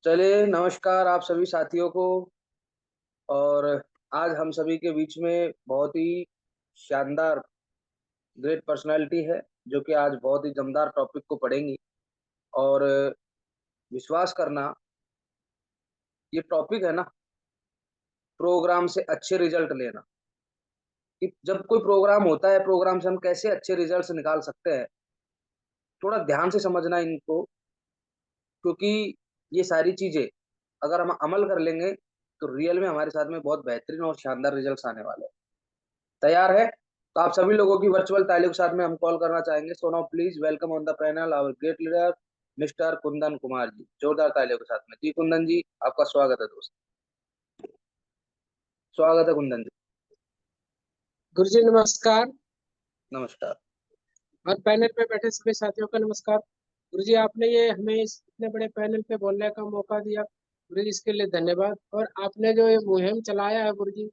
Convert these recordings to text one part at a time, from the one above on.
चलिए, नमस्कार आप सभी साथियों को। और आज हम सभी के बीच में बहुत ही शानदार ग्रेट पर्सनैलिटी है, जो कि आज बहुत ही दमदार टॉपिक को पढ़ेंगी। और विश्वास करना, ये टॉपिक है ना, प्रोग्राम से अच्छे रिजल्ट लेना। कि जब कोई प्रोग्राम होता है, प्रोग्राम से हम कैसे अच्छे रिजल्ट्स निकाल सकते हैं, थोड़ा ध्यान से समझना इनको। क्योंकि ये सारी चीज़ें अगर हम अमल कर लेंगे, तो रियल में हमारे साथ में बहुत बेहतरीन और शानदार रिजल्ट्स आने वाले हैं। तैयार है? तो आप सभी लोगों की वर्चुअल तालियों के साथ में हम कॉल करना चाहेंगे। So now please welcome on the panel our great leader mister Kundan Kumar ji. जोरदार तालियों के साथ में। जी कुंदन जी, आपका स्वागत है दोस्त। स्वागत है कुंदन जी। गुरुजी नमस्कार। नमस्कार। और पैनल पे बैठे सभी साथियों का नमस्कार। गुरुजी आपने ये हमें इतने बड़े पैनल पे बोलने का मौका दिया, गुरुजी इसके लिए धन्यवाद। और आपने जो ये मुहिम चलाया है गुरुजी,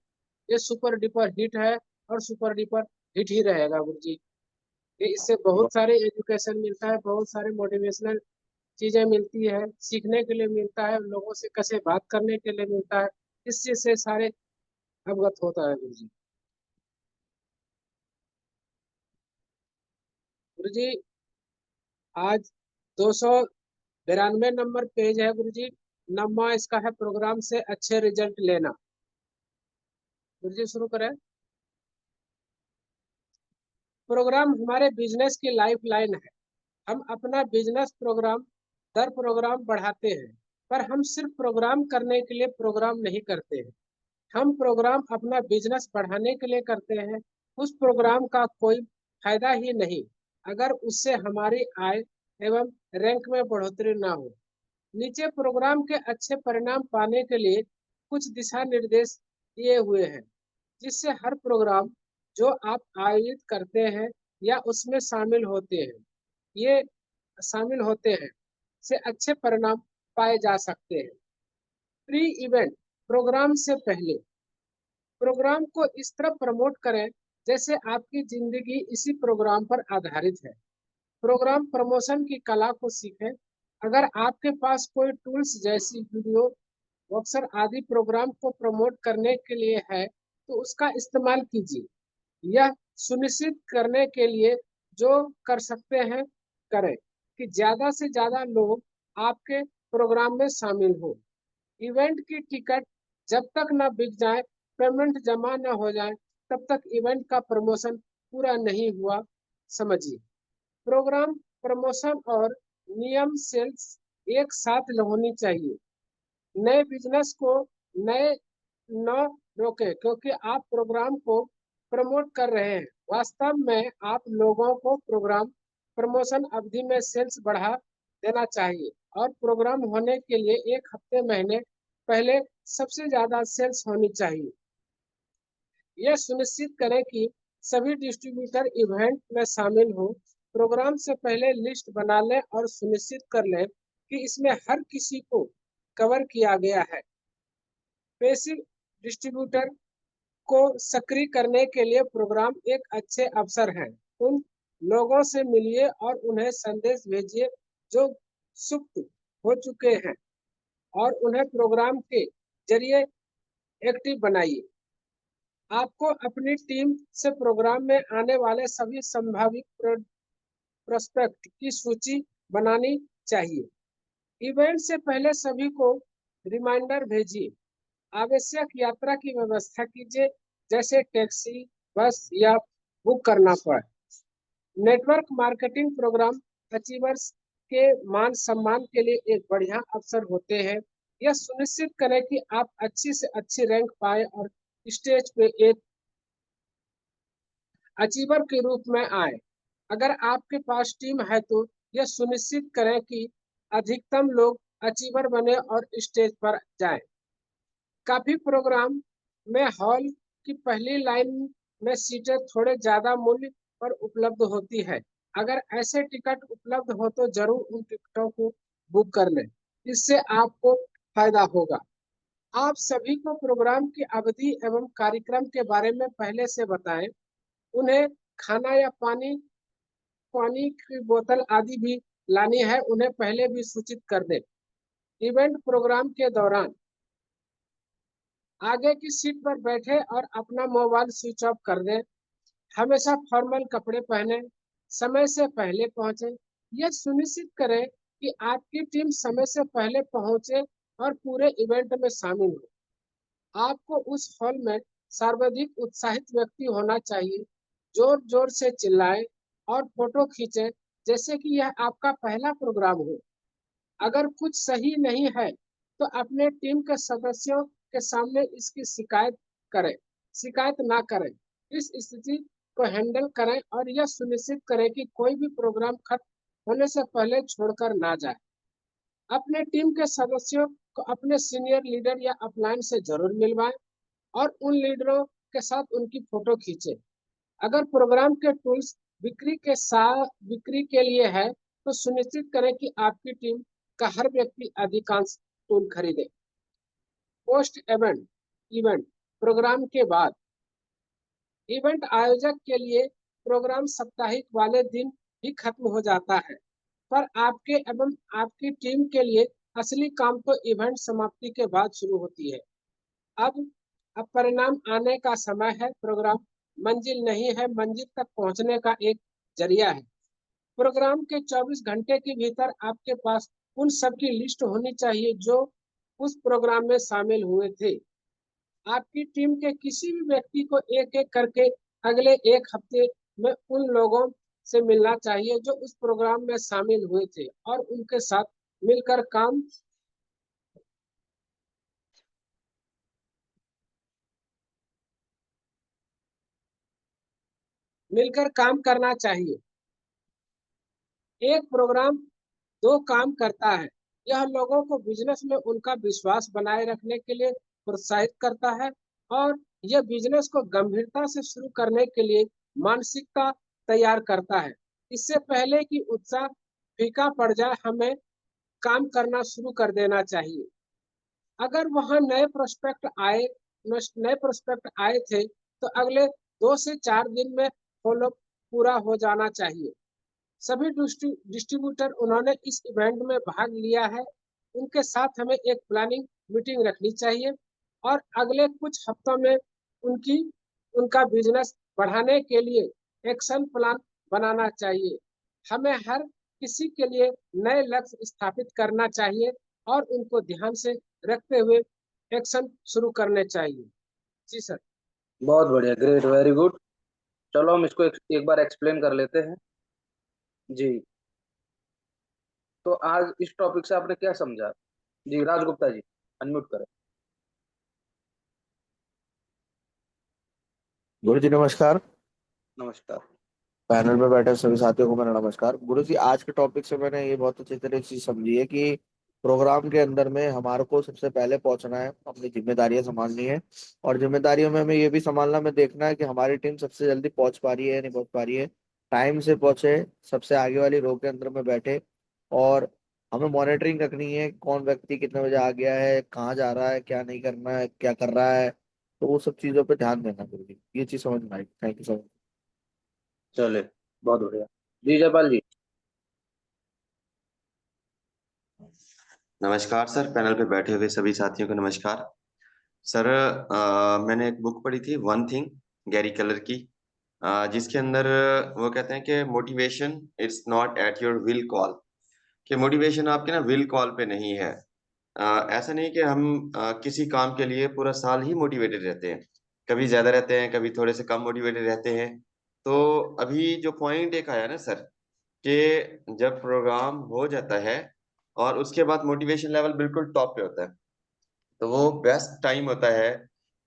ये सुपर डुपर हिट है और सुपर डुपर हिट ही रहेगा गुरुजी। ये इससे बहुत सारे एजुकेशन मिलता है, बहुत सारे मोटिवेशनल चीजें मिलती है, सीखने के लिए मिलता है, लोगों से कैसे बात करने के लिए मिलता है। इस चीज से सारे अवगत होता है गुरुजी। गुरुजी आज 292 नंबर पेज है गुरुजी। नमा इसका है प्रोग्राम से अच्छे रिजल्ट लेना। गुरुजी शुरू करें। प्रोग्राम हमारे बिजनेस की लाइफ लाइन है। हम अपना बिजनेस प्रोग्राम दर प्रोग्राम बढ़ाते हैं, पर हम सिर्फ प्रोग्राम करने के लिए प्रोग्राम नहीं करते हैं। हम प्रोग्राम अपना बिजनेस बढ़ाने के लिए करते हैं। उस प्रोग्राम का कोई फायदा ही नहीं अगर उससे हमारी आय एवं रैंक में बढ़ोतरी ना हो। नीचे प्रोग्राम के अच्छे परिणाम पाने के लिए कुछ दिशा निर्देश दिए हुए हैं, जिससे हर प्रोग्राम जो आप आयोजित करते हैं या उसमें ये शामिल होते हैं से अच्छे परिणाम पाए जा सकते हैं। प्री इवेंट प्रोग्राम से पहले प्रोग्राम को इस तरह प्रमोट करें जैसे आपकी जिंदगी इसी प्रोग्राम पर आधारित है। प्रोग्राम प्रमोशन की कला को सीखें। अगर आपके पास कोई टूल्स जैसी वीडियो वर्कशॉप आदि प्रोग्राम को प्रमोट करने के लिए है, तो उसका इस्तेमाल कीजिए। यह सुनिश्चित करने के लिए जो कर सकते हैं करें कि ज्यादा से ज्यादा लोग आपके प्रोग्राम में शामिल हो। इवेंट की टिकट जब तक न बिक जाए, पेमेंट जमा न हो जाए, तब तक इवेंट का प्रमोशन पूरा नहीं हुआ समझिए। प्रोग्राम प्रमोशन और नियम सेल्स एक साथ होनी चाहिए। नए बिजनेस को नए न रोके, क्योंकि आप प्रोग्राम को प्रमोट कर रहे हैं। वास्तव में आप लोगों को प्रोग्राम प्रमोशन अवधि में सेल्स बढ़ा देना चाहिए और प्रोग्राम होने के लिए एक हफ्ते महीने पहले सबसे ज्यादा सेल्स होनी चाहिए। यह सुनिश्चित करें कि सभी डिस्ट्रीब्यूटर इवेंट में शामिल हो। प्रोग्राम से पहले लिस्ट बना लें और सुनिश्चित कर लें कि इसमें हर किसी को कवर किया गया है। पैसिव डिस्ट्रीब्यूटर को सक्रिय करने के लिए प्रोग्राम एक अच्छे अवसर है। उन लोगों से मिलिए और उन्हें संदेश भेजिए जो सुप्त हो चुके हैं, और उन्हें प्रोग्राम के जरिए एक्टिव बनाइए। आपको अपनी टीम से प्रोग्राम में आने वाले सभी संभावित प्रोस्पेक्ट की सूची बनानी चाहिए। इवेंट से पहले सभी को रिमाइंडर भेजिए। आवश्यक यात्रा की व्यवस्था कीजिए, जैसे टैक्सी, बस या बुक करना पड़े। नेटवर्क मार्केटिंग प्रोग्राम अचीवर्स के मान सम्मान के लिए एक बढ़िया अवसर होते हैं। यह सुनिश्चित करें कि आप अच्छी से अच्छी रैंक पाए और स्टेज पे एक अचीवर के रूप में आए। अगर आपके पास टीम है तो यह सुनिश्चित करें कि अधिकतम लोग अचीवर बने और स्टेज पर जाएं। काफी प्रोग्राम में हॉल की पहली लाइन में सीटें थोड़े ज्यादा मूल्य पर उपलब्ध होती है। अगर ऐसे टिकट उपलब्ध हो तो जरूर उन टिकटों को बुक कर लें, इससे आपको फायदा होगा। आप सभी को प्रोग्राम की अवधि एवं कार्यक्रम के बारे में पहले से बताएं। उन्हें खाना या पानी पानी की बोतल आदि भी लानी है, उन्हें पहले भी सूचित कर दें। इवेंट प्रोग्राम के दौरान आगे की सीट पर बैठे और अपना मोबाइल स्विच ऑफ कर दें। हमेशा फॉर्मल कपड़े पहने, समय से पहले पहुंचे। यह सुनिश्चित करें कि आपकी टीम समय से पहले पहुंचे और पूरे इवेंट में शामिल हो। आपको उस हॉल में सर्वाधिक उत्साहित व्यक्ति होना चाहिए, जोर जोर से चिल्लाए और फोटो खींचे जैसे कि यह आपका पहला प्रोग्राम हो। अगर कुछ सही नहीं है तो अपने टीम के सदस्यों के सामने इसकी शिकायत ना करें। इस स्थिति को हैंडल करें और यह सुनिश्चित करें कि कोई भी प्रोग्राम खत्म होने से पहले छोड़कर ना जाए। अपने टीम के सदस्यों को अपने सीनियर लीडर या अपलाइन से जरूर मिलवाएं और उन लीडरों के साथ उनकी फोटो खींचे। अगर प्रोग्राम के टूल्स बिक्री के लिए है तो सुनिश्चित करें कि आपकी टीम का हर व्यक्ति अधिकांश टूल खरीदे। पोस्ट इवेंट इवेंट प्रोग्राम के बाद इवेंट आयोजक के लिए प्रोग्राम साप्ताहिक वाले दिन ही खत्म हो जाता है, पर आपके एवं आपकी टीम के लिए असली काम तो इवेंट समाप्ति के बाद शुरू होती है। अब अब परिणाम आने का समय है। प्रोग्राम मंजिल नहीं है, मंजिल तक पहुंचने का एक जरिया है। प्रोग्राम के 24 घंटे के भीतर आपके पास उन सब की लिस्ट होनी चाहिए जो उस प्रोग्राम में शामिल हुए थे। आपकी टीम के किसी भी व्यक्ति को एक एक करके अगले एक हफ्ते में उन लोगों से मिलना चाहिए जो उस प्रोग्राम में शामिल हुए थे और उनके साथ मिलकर काम मिलकर काम करना चाहिए। एक प्रोग्राम दो काम करता है। यह लोगों को बिजनेस में उनका विश्वास बनाए रखने के लिए प्रोत्साहित करता है और यह बिजनेस को गंभीरता से शुरू करने के लिए मानसिकता तैयार करता है। इससे पहले कि उत्साह फीका पड़ जाए, हमें काम करना शुरू कर देना चाहिए। अगर वहां नए प्रोस्पेक्ट आए थे तो अगले 2 से 4 दिन में फॉलो पूरा हो जाना चाहिए। सभी डिस्ट्रीब्यूटर उन्होंने इस इवेंट में भाग लिया है, उनके साथ हमें एक प्लानिंग मीटिंग रखनी चाहिए और अगले कुछ हफ्तों में उनकी उनका बिजनेस बढ़ाने के लिए एक्शन प्लान बनाना चाहिए। हमें हर किसी के लिए नए लक्ष्य स्थापित करना चाहिए और उनको ध्यान से रखते हुए एक्शन शुरू करने चाहिए। जी सर। बहुत बढ़िया, ग्रेट, वेरी गुड। चलो हम इसको एक बार एक्सप्लेन कर लेते हैं। जी, तो आज इस टॉपिक से आपने क्या समझा? जी, राजगुप्ता जी, अनम्यूट करें। गुरु जी नमस्कार। नमस्कार। पैनल में बैठे सभी साथियों को मेरा नमस्कार। गुरु जी, आज के टॉपिक से मैंने ये बहुत अच्छी तरह से समझी है कि प्रोग्राम के अंदर में हमारे को सबसे पहले पहुंचना है, अपनी जिम्मेदारियां संभालनी है और जिम्मेदारियों में हमें ये भी संभालना में देखना है कि हमारी टीम सबसे जल्दी पहुंच पा रही है या नहीं पहुंच पा रही है। टाइम से पहुंचे, सबसे आगे वाली रो के अंदर में बैठे और हमें मॉनिटरिंग रखनी है कौन व्यक्ति कितने बजे आ गया है, कहाँ जा रहा है, क्या नहीं करना है, क्या कर रहा है। तो वो सब चीजों पे ध्यान देना गुरु जी, ये चीज समझ में आई। Thank you so much. चले, बहुत बढ़िया। जी जयपाल जी। नमस्कार सर, पैनल पे बैठे हुए सभी साथियों को नमस्कार। सर, मैंने एक बुक पढ़ी थी, वन थिंग, गैरी केलर की, जिसके अंदर वो कहते हैं कि motivation it's not at your will call, कि मोटिवेशन आपके ना विल कॉल पे नहीं है। ऐसा नहीं कि हम किसी काम के लिए पूरा साल ही मोटिवेटेड रहते हैं, कभी ज्यादा रहते हैं, कभी थोड़े से कम मोटिवेटेड रहते हैं। तो अभी जो पॉइंट एक आया ना सर, कि जब प्रोग्राम हो जाता है और उसके बाद मोटिवेशन लेवल बिल्कुल टॉप पे होता है, तो वो बेस्ट टाइम होता है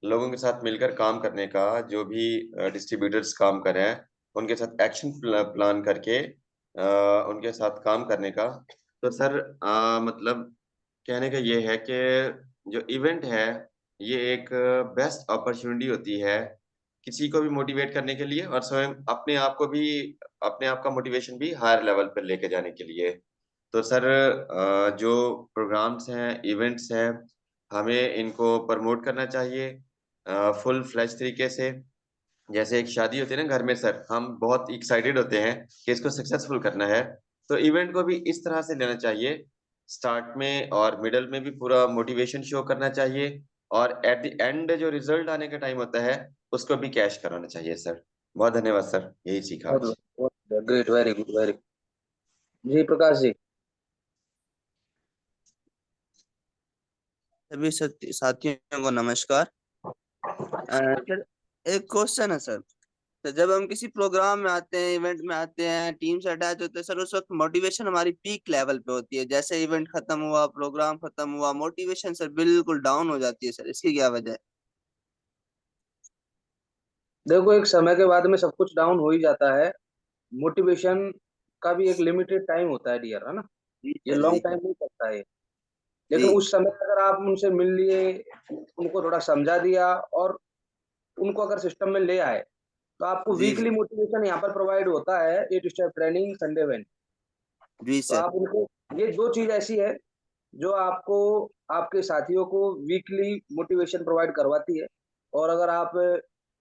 लोगों के साथ मिलकर काम करने का, जो भी डिस्ट्रीब्यूटर्स काम कर रहे हैं उनके साथ एक्शन प्लान करके उनके साथ काम करने का। तो सर, मतलब कहने का ये है कि जो इवेंट है ये एक बेस्ट अपॉर्चुनिटी होती है किसी को भी मोटिवेट करने के लिए और स्वयं अपने आप को भी, अपने आप का मोटिवेशन भी हायर लेवल पर लेके जाने के लिए। तो सर, जो प्रोग्राम्स हैं, इवेंट्स हैं, हमें इनको प्रमोट करना चाहिए फुल फ्लैश तरीके से। जैसे एक शादी होती है ना घर में सर, हम बहुत एक्साइटेड होते हैं कि इसको सक्सेसफुल करना है, तो इवेंट को भी इस तरह से लेना चाहिए स्टार्ट में और मिडल में भी पूरा मोटिवेशन शो करना चाहिए और एट द एंड जो रिजल्ट आने का टाइम होता है उसको भी कैश कराना चाहिए सर। बहुत धन्यवाद सर, यही सीखा आज। Great, very good, very. जी प्रकाश जी। सभी साथियों को नमस्कार। सर, एक क्वेश्चन है सर। तो जब हम किसी प्रोग्राम में आते हैं, इवेंट में आते हैं, टीम से अटैच होते हैं सर, उस वक्त मोटिवेशन हमारी पीक लेवल पे होती है। जैसे इवेंट खत्म हुआ, प्रोग्राम खत्म हुआ, मोटिवेशन सर बिल्कुल डाउन हो जाती है सर। इसकी क्या वजह है? देखो, एक समय के बाद में सब कुछ डाउन हो ही जाता है। मोटिवेशन का भी एक लिमिटेड टाइम होता है डियर, है ना। जी ये सर लॉन्ग जी। टाइम नहीं चलता है। लेकिन जी उस समय अगर आप उनसे मिल लिए, उनको थोड़ा समझा दिया और उनको अगर सिस्टम में ले आए, तो आपको जी वीकली मोटिवेशन यहाँ पर प्रोवाइड होता है, 8 स्टेप ट्रेनिंग संडे इवेंट। जी तो सर। आप उनको, ये दो चीज ऐसी है जो आपको, आपके साथियों को वीकली मोटिवेशन प्रोवाइड करवाती है। और अगर आप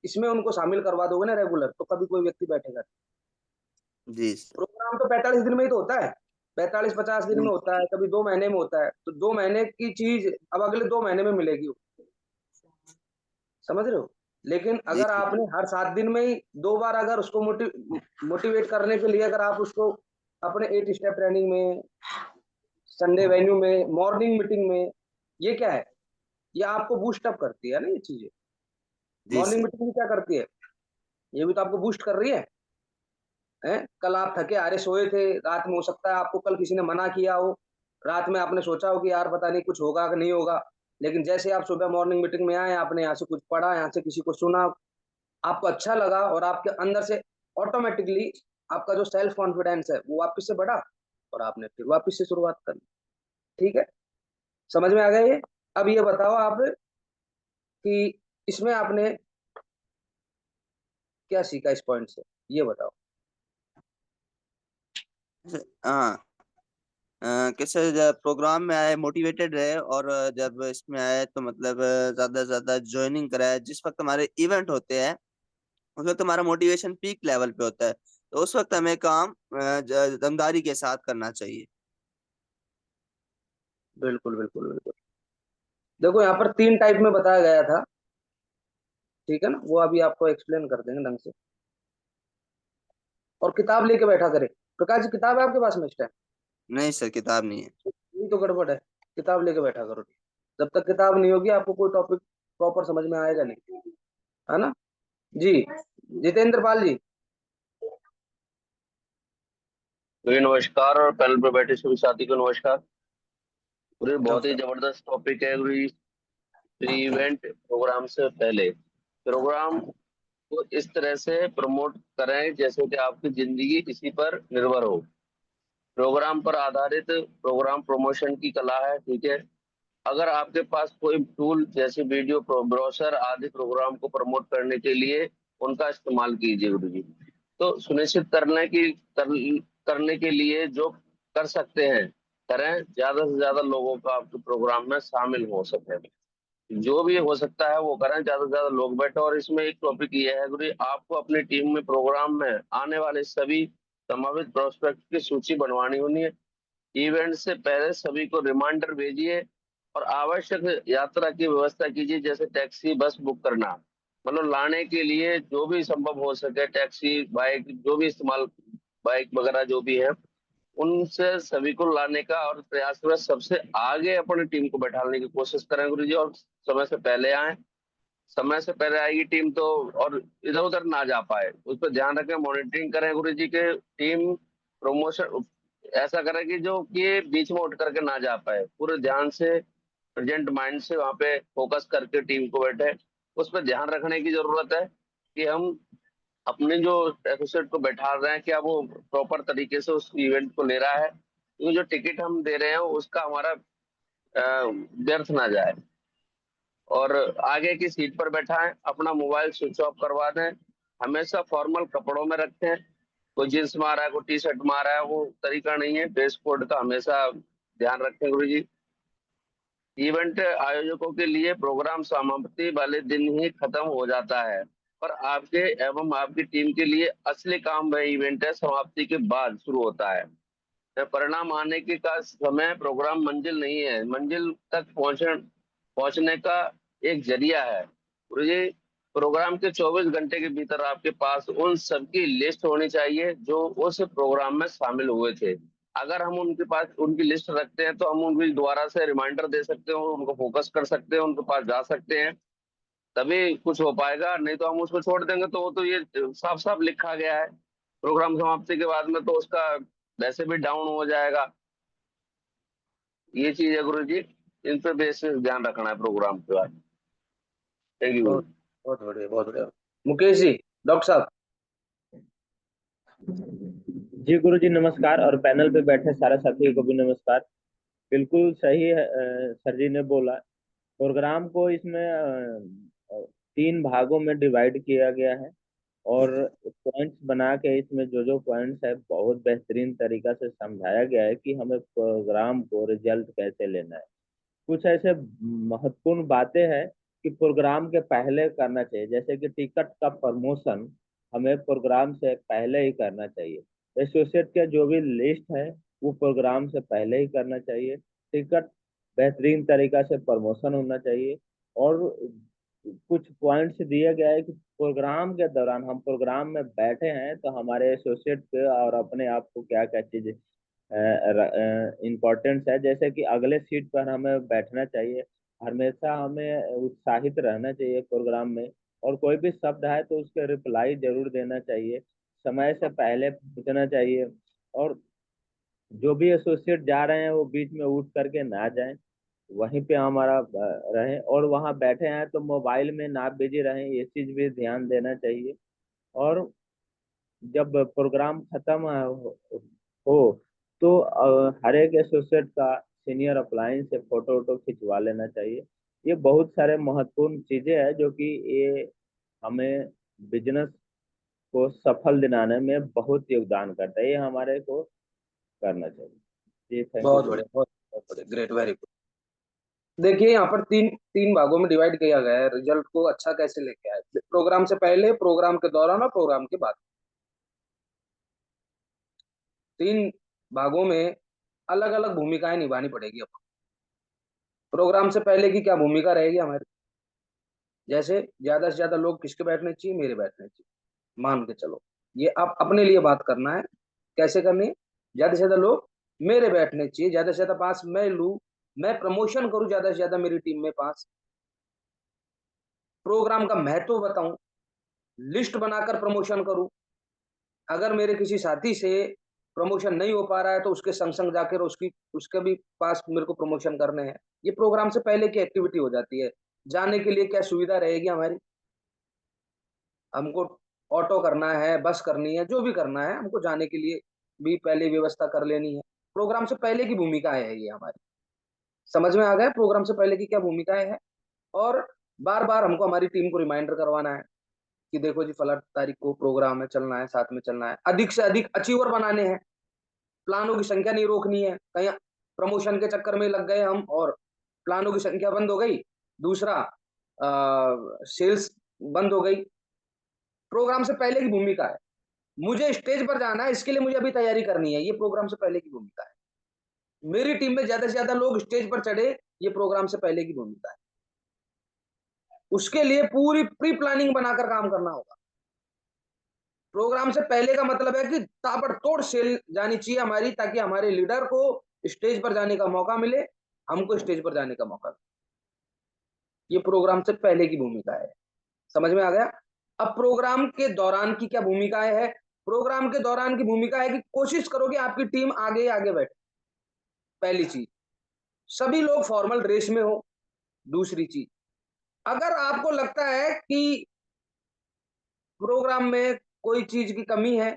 इसमें उनको शामिल करवा दोगे ना रेगुलर, तो कभी कोई व्यक्ति बैठेगा नहीं। जी सर। प्रोग्राम तो 45 दिन में ही तो होता है, 45-50 दिन में जी होता है, कभी 2 महीने में होता है। तो 2 महीने की चीज अब अगले 2 महीने में मिलेगी, समझ रहे हो। लेकिन जी अगर आपने हर 7 दिन में ही 2 बार अगर उसको मोटिवेट करने के लिए अगर आप उसको अपने 8 स्टेप ट्रेनिंग में, संडे वेन्यू में, मॉर्निंग मीटिंग में, ये क्या है, ये आपको बूस्ट अप करती है ना ये चीजें। जी मॉर्निंग सर। मीटिंग भी क्या करती है, ये भी तो आपको बूस्ट कर रही है। हैं? कल आप थके हारे सोए थे, रात में हो सकता है आपको कल किसी ने मना किया हो, रात में आपने सोचा हो कि यार पता नहीं कुछ होगा कि नहीं होगा। लेकिन जैसे आप सुबह मॉर्निंग मीटिंग में आए, आपने यहाँ से कुछ पढ़ा, यहाँ से किसी को सुना, आपको अच्छा लगा और आपके अंदर से ऑटोमेटिकली आपका जो सेल्फ कॉन्फिडेंस है वो वापस से बढ़ा और आपने फिर वापस से शुरुआत कर ली। ठीक है, समझ में आ गया ये। अब ये बताओ आप कि इसमें आपने क्या सीखा इस पॉइंट से, ये बताओ। हाँ। कैसे जब प्रोग्राम में आए मोटिवेटेड रहे, और जब इसमें आए तो मतलब ज्यादा से ज्यादा ज्वाइनिंग कराए। जिस वक्त हमारे इवेंट होते हैं उस वक्त हमारा मोटिवेशन पीक लेवल पे होता है, तो उस वक्त हमें काम दमदारी के साथ करना चाहिए। बिल्कुल बिल्कुल बिल्कुल। देखो, यहाँ पर 3 टाइप में बताया गया था, ठीक है ना, वो अभी आपको एक्सप्लेन कर देंगे ढंग से। और किताब लेके बैठा करे। प्रकाश जी, किताब है आपके पास में इस टाइम? नहीं सर, किताब नहीं है। यही तो गड़बड़ है, किताब लेके बैठा करो। जब तक किताब नहीं होगी आपको कोई टॉपिक प्रॉपर समझ में आएगा नहीं, है ना। जी, जितेंद्र पाल जी। जी नमस्कार, और पैनल पर बैठे सभी साथी को नमस्कार। गुरु जी, बहुत ही नमस्कार। जबरदस्त टॉपिक है गुरु जी। प्री इवेंट प्रोग्राम से पहले प्रोग्राम को इस तरह से प्रमोट करें जैसे कि आपकी जिंदगी इसी पर निर्भर हो। प्रोग्राम पर आधारित प्रोग्राम प्रमोशन की कला है, ठीक है। अगर आपके पास कोई टूल जैसे वीडियो ब्रोशर आदि प्रोग्राम को प्रमोट करने के लिए उनका इस्तेमाल कीजिए गुरु जी। तो सुनिश्चित करने के लिए जो कर सकते हैं करें, ज्यादा से ज्यादा लोगों का आपके प्रोग्राम में शामिल हो सके। जो भी हो सकता है वो करें, ज्यादा से ज्यादा लोग बैठे। और इसमें एक टॉपिक ये है गुरु जी, आपको अपनी टीम में प्रोग्राम में आने वाले सभी संभावित प्रोस्पेक्ट की सूची बनवानी होनी है। इवेंट से पहले सभी को रिमाइंडर भेजिए और आवश्यक यात्रा की व्यवस्था कीजिए, जैसे टैक्सी बस बुक करना। मतलब लाने के लिए जो भी संभव हो सके, टैक्सी बाइक जो भी इस्तेमाल, बाइक वगैरह जो भी है, उनसे सभी को लाने का और प्रयास करें। सबसे आगे अपनी टीम को बैठाने की कोशिश करें गुरु जी, और समय से पहले आए। समय से पहले आएगी टीम तो और इधर उधर ना जा पाए, उस पर ध्यान रखें। मॉनिटरिंग करें गुरु जी के टीम प्रमोशन ऐसा करें कि जो कि बीच में उठ करके ना जा पाए, पूरे ध्यान से प्रेजेंट माइंड से वहां पे फोकस करके टीम को बैठे। उस पर ध्यान रखने की जरूरत है कि हम अपने जो एसोसिएट को बैठा रहे हैं क्या वो प्रॉपर तरीके से उस इवेंट को ले रहा है, क्योंकि जो टिकट हम दे रहे हैं उसका हमारा व्यर्थ ना जाए। और आगे की सीट पर बैठाएं, अपना मोबाइल स्विच ऑफ करवा दें। हमेशा फॉर्मल कपड़ों में रखें। कोई जींस में आ रहा है, कोई टी शर्ट में आ रहा है, वो तरीका नहीं है। ड्रेस कोड का हमेशा ध्यान रखें गुरु जी। इवेंट आयोजकों के लिए प्रोग्राम समाप्ति वाले दिन ही खत्म हो जाता है, पर आपके एवं आपकी टीम के लिए असली काम वह इवेंट है समाप्ति के बाद शुरू होता है। परिणाम आने के का समय प्रोग्राम मंजिल नहीं है, मंजिल तक पहुंचने का एक जरिया है। और ये प्रोग्राम के 24 घंटे के भीतर आपके पास उन सबकी लिस्ट होनी चाहिए जो उस प्रोग्राम में शामिल हुए थे। अगर हम उनके पास उनकी लिस्ट रखते हैं तो हम उनको दोबारा से रिमाइंडर दे सकते हैं, उनको फोकस कर सकते हैं, उनके पास जा सकते हैं, तभी कुछ हो पाएगा। नहीं तो हम उसको छोड़ देंगे तो वो तो ये साफ साफ लिखा गया है प्रोग्राम समाप्ति के बाद में, तो उसका वैसे भी डाउन हो जाएगा। ये चीज है गुरु जी, इन पे बेसिस ध्यान रखना है प्रोग्राम के बाद। थैंक यू गुरु बहुत बहुत बढ़िया, बहुत बढ़िया। मुकेश जी, डॉक्टर साहब। जी गुरु जी नमस्कार, और पैनल पे बैठे सारे साथियों को भी नमस्कार। बिल्कुल सही है, सर जी ने बोला। प्रोग्राम को इसमें 3 भागों में डिवाइड किया गया है, और पॉइंट्स बना के इसमें जो जो पॉइंट्स है बहुत बेहतरीन तरीका से समझाया गया है कि हमें प्रोग्राम को रिजल्ट कैसे लेना है। कुछ ऐसे महत्वपूर्ण बातें हैं कि प्रोग्राम के पहले करना चाहिए, जैसे कि टिकट का प्रमोशन हमें प्रोग्राम से पहले ही करना चाहिए। एसोसिएट के जो भी लिस्ट है वो प्रोग्राम से पहले ही करना चाहिए। टिकट बेहतरीन तरीका से प्रमोशन होना चाहिए। और कुछ पॉइंट्स दिया गया है कि प्रोग्राम के दौरान हम प्रोग्राम में बैठे हैं तो हमारे एसोसिएट पे और अपने आप को क्या क्या चीज इम्पोर्टेंस है, जैसे कि अगले सीट पर हमें बैठना चाहिए, हमेशा हमें उत्साहित रहना चाहिए प्रोग्राम में, और कोई भी शब्द है तो उसके रिप्लाई जरूर देना चाहिए, समय से पहले पूछना चाहिए। और जो भी एसोसिएट जा रहे हैं वो बीच में उठ करके ना जाएं, वहीं पे हमारा रहें, और वहाँ बैठे हैं तो मोबाइल में ना बिजी रहें, ये चीज भी ध्यान देना चाहिए। और जब प्रोग्राम खत्म हो तो हर एक एसोसिएट का सीनियर अपलाइन से फोटो वोटो खिंचवा लेना चाहिए। ये बहुत सारे महत्वपूर्ण चीजें हैं जो कि ये हमें बिजनेस को सफल दिलाने में बहुत योगदान करता है, ये हमारे को करना चाहिए। जी थैंक यू बहुत गुरु। बढ़िया, बहुत बहुत बढ़िया, ग्रेट, वेरी गुड। देखिए, यहाँ पर तीन तीन भागों में डिवाइड किया गया है, रिजल्ट को अच्छा कैसे लेके आए। प्रोग्राम से पहले, प्रोग्राम के दौरान और प्रोग्राम के बाद। 3 भागों में अलग अलग भूमिकाएं निभानी पड़ेगी अब। प्रोग्राम से पहले की क्या भूमिका रहेगी हमारी? जैसे ज्यादा से ज्यादा लोग किसके बैठने चाहिए? मेरे बैठने चाहिए, मान के चलो। ये आप अपने लिए बात करना है, कैसे करनी है? ज्यादा से ज्यादा लोग मेरे बैठने चाहिए, ज्यादा से ज्यादा पास मैं लूं, मैं प्रमोशन करूं ज्यादा से ज्यादा मेरी टीम में पास। प्रोग्राम का महत्व बताऊं, लिस्ट बनाकर प्रमोशन करूं। अगर मेरे किसी साथी से प्रमोशन नहीं हो पा रहा है तो उसके संग संग जाकर उसके भी पास मेरे को प्रमोशन करने हैं। ये प्रोग्राम से पहले की एक्टिविटी हो जाती है। जाने के लिए क्या सुविधा रहेगी हमारी? हमको ऑटो करना है, बस करनी है, जो भी करना है, हमको जाने के लिए भी पहले व्यवस्था कर लेनी है। प्रोग्राम से पहले की भूमिकाएं है ये हमारी। समझ में आ गया प्रोग्राम से पहले की क्या भूमिकाएं है? और बार बार हमको हमारी टीम को रिमाइंडर करवाना है कि देखो जी, फला तारीख को प्रोग्राम है, चलना है, साथ में चलना है। अधिक से अधिक अचीवर बनाने हैं, प्लानों की संख्या नहीं रोकनी है। कहीं प्रमोशन के चक्कर में लग गए हम और प्लानों की संख्या बंद हो गई, दूसरा सेल्स बंद हो गई। प्रोग्राम से पहले की भूमिका है, मुझे स्टेज पर जाना है, इसके लिए मुझे अभी तैयारी करनी है, ये प्रोग्राम से पहले की भूमिका है। मेरी टीम में ज्यादा से ज्यादा लोग स्टेज पर चढ़े, ये प्रोग्राम से पहले की भूमिका है। उसके लिए पूरी प्री प्लानिंग बनाकर काम करना होगा। प्रोग्राम से पहले का मतलब है कि ताबड़तोड़ सेल जानी चाहिए हमारी, ताकि हमारे लीडर को स्टेज पर जाने का मौका मिले, हमको स्टेज पर जाने का मौका मिले। ये प्रोग्राम से पहले की भूमिका है। समझ में आ गया? अब प्रोग्राम के दौरान की क्या भूमिकाएं है? प्रोग्राम के दौरान की भूमिका है कि कोशिश करो कि आपकी टीम आगे आगे बैठे। पहली चीज, सभी लोग फॉर्मल ड्रेस में हो। दूसरी चीज, अगर आपको लगता है कि प्रोग्राम में कोई चीज की कमी है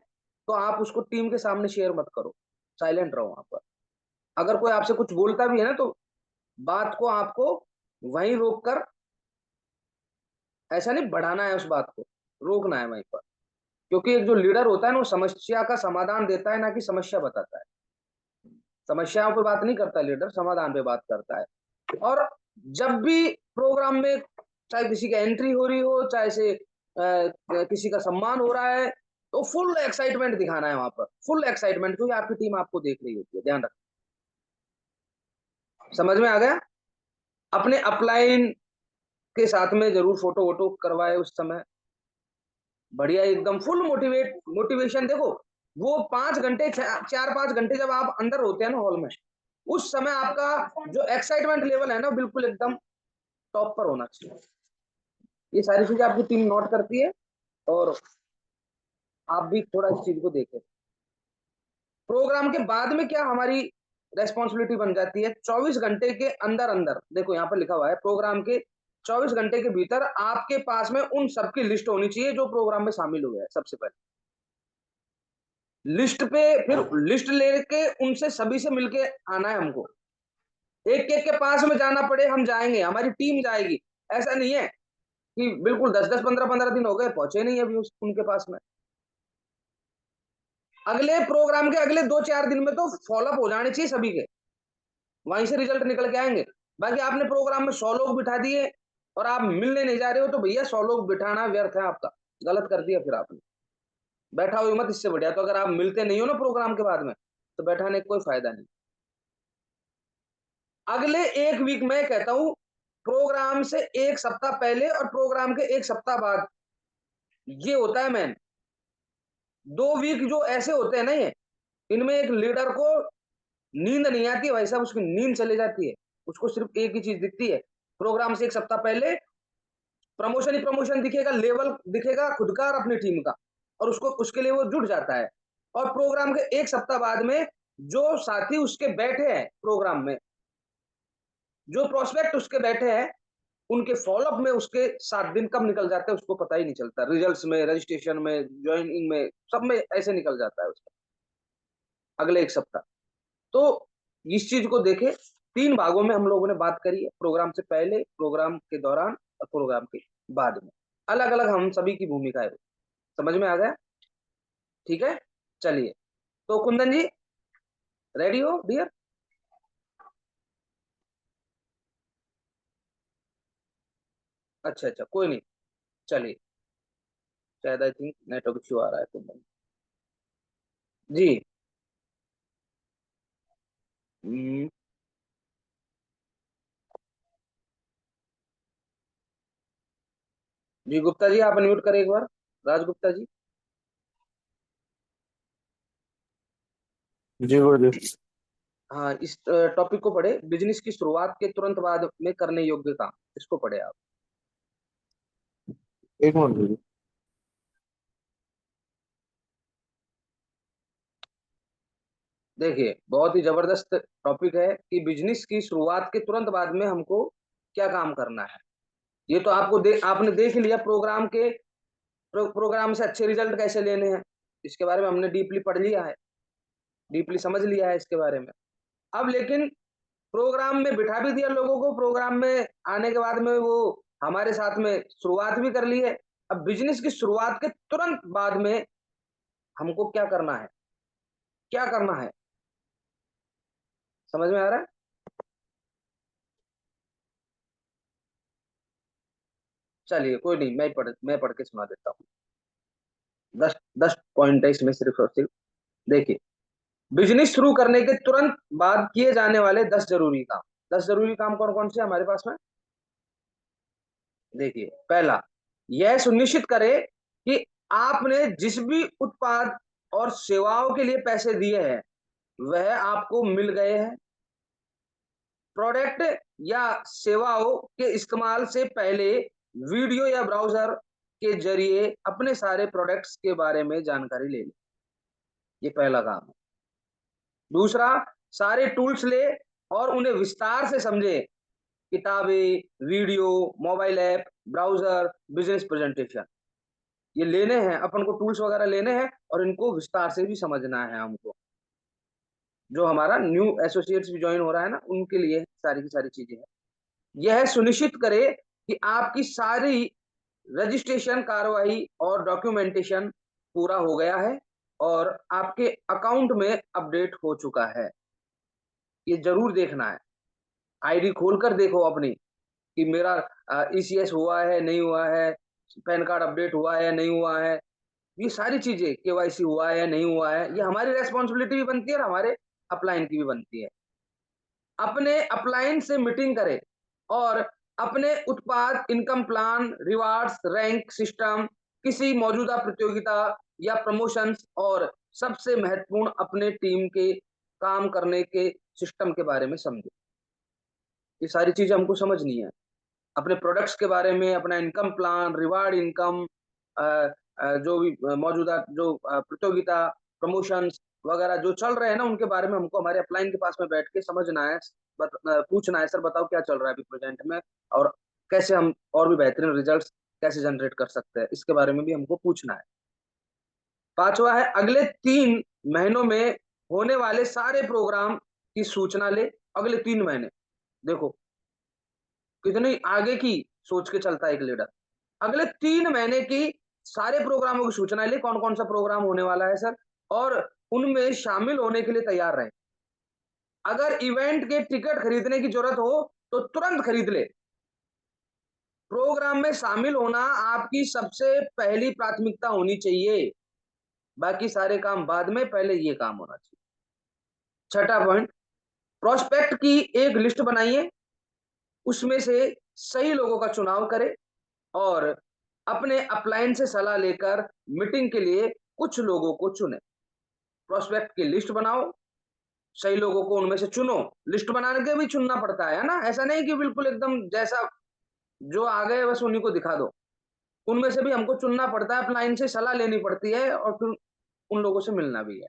तो आप उसको टीम के सामने शेयर मत करो, साइलेंट रहो वहां पर। अगर कोई आपसे कुछ बोलता भी है ना, तो बात को आपको वहीं रोक कर, ऐसा नहीं बढ़ाना है, उस बात को रोकना है वहीं पर। क्योंकि एक जो लीडर होता है ना, वो समस्या का समाधान देता है, ना कि समस्या बताता है। समस्याओं पे बात नहीं करता लीडर, समाधान पे बात करता है। और जब भी प्रोग्राम में चाहे किसी की एंट्री हो रही हो, चाहे से किसी का सम्मान हो रहा है, तो फुल एक्साइटमेंट दिखाना है वहां पर, फुल एक्साइटमेंट, क्योंकि आपकी टीम आपको देख रही होती है, ध्यान रखना। समझ में आ गया? अपने अपलाइन के साथ में जरूर फोटो वोटो करवाए उस समय, बढ़िया एकदम फुल मोटिवेशन। देखो वो 5 घंटे 4-5 घंटे जब आप अंदर होते हैं ना हॉल में, उस समय आपका जो एक्साइटमेंट लेवल है ना बिल्कुल एकदम टॉप पर होना चाहिए। ये सारी चीजें आपकी टीम नोट करती है और आप भी थोड़ा इस चीज को देखें। प्रोग्राम के बाद में क्या हमारी रेस्पॉन्सिबिलिटी बन जाती है, 24 घंटे के अंदर अंदर, देखो यहाँ पर लिखा हुआ है प्रोग्राम के 24 घंटे के भीतर आपके पास में उन सबकी लिस्ट होनी चाहिए जो प्रोग्राम में शामिल हुए हैं। सबसे पहले लिस्ट पे, फिर लिस्ट लेके उनसे सभी से मिलके आना है हमको। एक एक के पास में जाना पड़े हम जाएंगे, हमारी टीम जाएगी, ऐसा नहीं है कि बिल्कुल 10-10 15-15 दिन हो गए पहुंचे नहीं अभी उनके पास में। अगले प्रोग्राम के अगले 2-4 दिन में तो फॉलोअप हो जाने चाहिए सभी के, वहीं से रिजल्ट निकल के आएंगे। बाकी आपने प्रोग्राम में 100 लोग बिठा दिए और आप मिलने नहीं जा रहे हो तो भैया 100 लोग बिठाना व्यर्थ है आपका, गलत कर दिया फिर आपने। बैठा हुई मत, इससे बढ़िया तो अगर आप मिलते नहीं हो ना प्रोग्राम के बाद में तो बैठाने का कोई फायदा नहीं। अगले एक वीक में कहता हूं, प्रोग्राम से 1 सप्ताह पहले और प्रोग्राम के 1 सप्ताह बाद, ये होता है मैन। 2 वीक जो ऐसे होते हैं ना, ये इनमें एक लीडर को नींद नहीं आती है भाई साहब, उसकी नींद चली जाती है। उसको सिर्फ एक ही चीज दिखती है, प्रोग्राम से 1 सप्ताह पहले प्रमोशन ही प्रमोशन दिखेगा, लेवल दिखेगा खुद का और अपनी टीम का, और उसको उसके लिए वो जुट जाता है। और प्रोग्राम के 1 सप्ताह बाद में जो साथी उसके बैठे हैं प्रोग्राम में, जो प्रोस्पेक्ट उसके बैठे हैं, उनके फॉलोअप में उसके 7 दिन कब निकल जाते हैं उसको पता ही नहीं चलता। रिजल्ट्स में, रजिस्ट्रेशन में, ज्वाइनिंग में, सब में ऐसे निकल जाता है उसका अगले 1 सप्ताह। तो इस चीज को देखें, 3 भागों में हम लोगों ने बात करी है, प्रोग्राम से पहले, प्रोग्राम के दौरान और प्रोग्राम के बाद में। अलग अलग हम सभी की भूमिका है। समझ में आ गया? ठीक है, चलिए। तो कुंदन जी रेडी हो डियर? अच्छा अच्छा, कोई नहीं, चलिए। शायद आई थिंक नेटवर्क इश्यू आ रहा है कुंदन जी। हम्म, जी गुप्ता जी आप अनम्यूट करें एक बार, राज गुप्ता जी। जी गुरुजी। हाँ, इस टॉपिक को पढ़े, बिजनेस की शुरुआत के तुरंत बाद में करने योग्य काम, इसको पढ़े आप। एक मिनट गुरुजी। देखिए बहुत ही जबरदस्त टॉपिक है कि बिजनेस की शुरुआत के तुरंत बाद में हमको क्या काम करना है। ये तो आपने देख लिया प्रोग्राम के, प्रोग्राम से अच्छे रिजल्ट कैसे लेने हैं, इसके बारे में हमने डीपली पढ़ लिया है, डीपली समझ लिया है इसके बारे में। अब लेकिन प्रोग्राम में बिठा भी दिया लोगों को, प्रोग्राम में आने के बाद में वो हमारे साथ में शुरुआत भी कर ली है। अब बिजनेस की शुरुआत के तुरंत बाद में हमको क्या करना है, क्या करना है, समझ में आ रहा है? चलिए कोई नहीं, मैं पढ़ के सुना देता हूँ। 10 10 पॉइंट है इसमें सिर्फ और सिर्फ। देखिए, बिजनेस शुरू करने के तुरंत बाद किए जाने वाले 10 जरूरी काम। 10 जरूरी काम कौन कौन से हमारे पास में? देखिए, पहला, यह सुनिश्चित करे कि आपने जिस भी उत्पाद और सेवाओं के लिए पैसे दिए हैं वह आपको मिल गए हैं। प्रोडक्ट या सेवाओं के इस्तेमाल से पहले वीडियो या ब्राउजर के जरिए अपने सारे प्रोडक्ट्स के बारे में जानकारी ले लें। ये पहला काम है। दूसरा, सारे टूल्स ले और उन्हें विस्तार से समझे, किताबें, video, mobile app, browser, business presentation, ये लेने हैं अपन को, टूल्स वगैरह लेने हैं और इनको विस्तार से भी समझना है हमको। जो हमारा न्यू एसोसिएट्स भी ज्वाइन हो रहा है ना, उनके लिए सारी की सारी चीजें हैं। यह सुनिश्चित करे कि आपकी सारी रजिस्ट्रेशन कार्रवाई और डॉक्यूमेंटेशन पूरा हो गया है और आपके अकाउंट में अपडेट हो चुका है। ये जरूर देखना है, आईडी खोलकर देखो अपनी कि मेरा ईसीएस हुआ है नहीं हुआ है, पैन कार्ड अपडेट हुआ है नहीं हुआ है, ये सारी चीजें केवाईसी हुआ है या नहीं हुआ है, ये हमारी रेस्पॉन्सिबिलिटी भी बनती है और हमारे अपलाइन की भी बनती है। अपने अपलाइन से मीटिंग करें और अपने उत्पाद, income plan, rewards, rank system, किसी मौजूदा प्रतियोगिता या प्रमोशंस और सबसे महत्वपूर्ण अपने टीम के काम करने के सिस्टम के बारे में समझें। ये सारी चीजें हमको समझनी है। अपने प्रोडक्ट्स के बारे में, अपना इनकम प्लान, रिवार्ड इनकम, जो भी मौजूदा जो प्रतियोगिता, प्रमोशंस वगैरह जो चल रहे हैं ना, उनके बारे में हमको हमारे अपलाइन के पास में बैठ के समझना है, पूछना है, सर बताओ क्या चल रहा है अभी प्रेजेंट में और कैसे हम और भी बेहतरीन रिजल्ट्स कैसे जनरेट कर सकते हैं, इसके बारे में भी हमको पूछना है। 5वां है अगले 3 महीनों में होने वाले सारे प्रोग्राम की सूचना ले। अगले 3 महीने, देखो कितनी आगे की सोच के चलता है एक लीडर। अगले 3 महीने की सारे प्रोग्रामों की सूचना ले, कौन-कौन सा प्रोग्राम होने वाला है सर, और उनमें शामिल होने के लिए तैयार रहें। अगर इवेंट के टिकट खरीदने की जरूरत हो तो तुरंत खरीद ले। प्रोग्राम में शामिल होना आपकी सबसे पहली प्राथमिकता होनी चाहिए, बाकी सारे काम बाद में, पहले ये काम होना चाहिए। 6ठा पॉइंट, प्रोस्पेक्ट की एक लिस्ट बनाइए, उसमें से सही लोगों का चुनाव करें और अपने अपलाइन से सलाह लेकर मीटिंग के लिए कुछ लोगों को चुने। प्रोस्पेक्ट की लिस्ट बनाओ, सही लोगों को उनमें से चुनो। लिस्ट बनाने के भी चुनना पड़ता है ना, ऐसा नहीं कि बिल्कुल एकदम जैसा जो आ गए बस उन्हीं को दिखा दो। उनमें से भी हमको चुनना पड़ता है, अपलाइन से सलाह लेनी पड़ती है और फिर उन लोगों से मिलना भी है।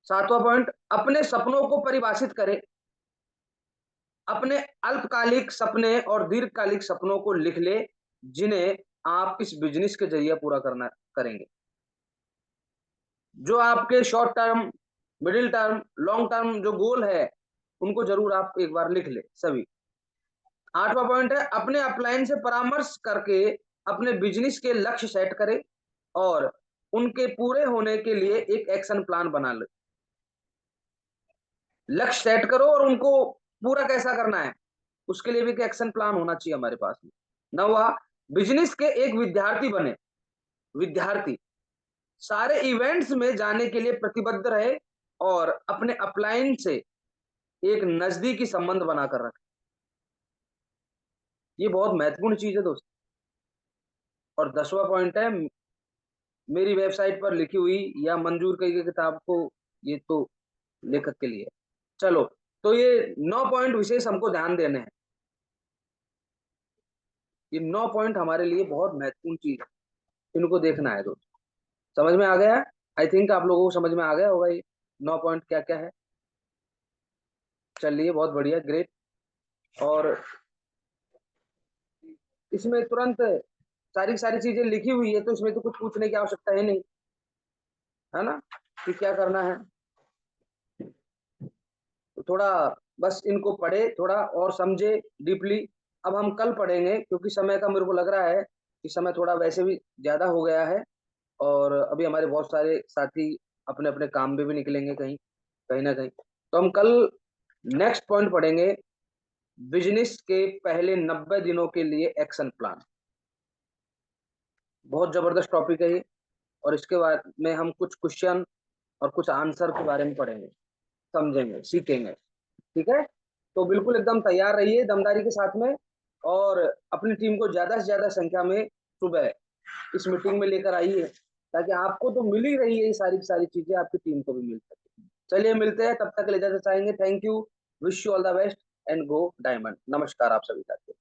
7वां पॉइंट, अपने सपनों को परिभाषित करें। अपने अल्पकालिक सपने और दीर्घकालिक सपनों को लिख ले, जिन्हें आप इस बिजनेस के जरिए पूरा करना करेंगे। जो आपके short term, middle term, long term जो गोल है, उनको जरूर आप एक बार लिख ले सभी। 8वां पॉइंट है अपने अपलाइन से परामर्श करके अपने बिजनेस के लक्ष्य सेट करें और उनके पूरे होने के लिए एक एक्शन प्लान बना ले। लक्ष्य सेट करो और उनको पूरा कैसा करना है, उसके लिए भी एक एक्शन प्लान होना चाहिए हमारे पास में। 9वां, बिजनेस के एक विद्यार्थी बने। विद्यार्थी सारे इवेंट्स में जाने के लिए प्रतिबद्ध रहे और अपने अपलाइन से एक नजदीकी संबंध बनाकर रखे। ये बहुत महत्वपूर्ण चीज है दोस्तों। और 10वां पॉइंट है मेरी वेबसाइट पर लिखी हुई या मंजूर की गई किताब को, ये तो लेखक के लिए। चलो, तो ये 9 पॉइंट विशेष हमको ध्यान देने हैं। ये 9 पॉइंट हमारे लिए बहुत महत्वपूर्ण चीज है, इनको देखना है दोस्तों। समझ में आ गया? आई थिंक आप लोगों को समझ में आ गया होगा ये 9 पॉइंट क्या क्या है। चलिए, बहुत बढ़िया, ग्रेट। और इसमें तुरंत सारी सारी चीजें लिखी हुई है, तो इसमें तो कुछ पूछने की आवश्यकता है नहीं, है ना, कि क्या करना है। तो थोड़ा बस इनको पढ़े, थोड़ा और समझे डीपली। अब हम कल पढ़ेंगे, क्योंकि समय का मेरे को लग रहा है कि समय थोड़ा वैसे भी ज्यादा हो गया है और अभी हमारे बहुत सारे साथी अपने अपने काम पे भी निकलेंगे कहीं कहीं ना कहीं। तो हम कल नेक्स्ट पॉइंट पढ़ेंगे, बिजनेस के पहले 90 दिनों के लिए एक्शन प्लान। बहुत जबरदस्त टॉपिक है ये, और इसके बारे में हम कुछ क्वेश्चन और कुछ आंसर के बारे में पढ़ेंगे, समझेंगे, सीखेंगे। ठीक है, तो बिल्कुल एकदम तैयार रहिए दमदारी के साथ में, और अपनी टीम को ज्यादा से ज्यादा संख्या में सुबह इस मीटिंग में लेकर आइए, ताकि आपको तो मिल ही रही है ये सारी चीजें, आपकी टीम को भी मिल सके। चलिए, मिलते हैं, तब तक ले जाना चाहेंगे। Thank you, wish you all the best and go diamond. नमस्कार आप सभी साथियों।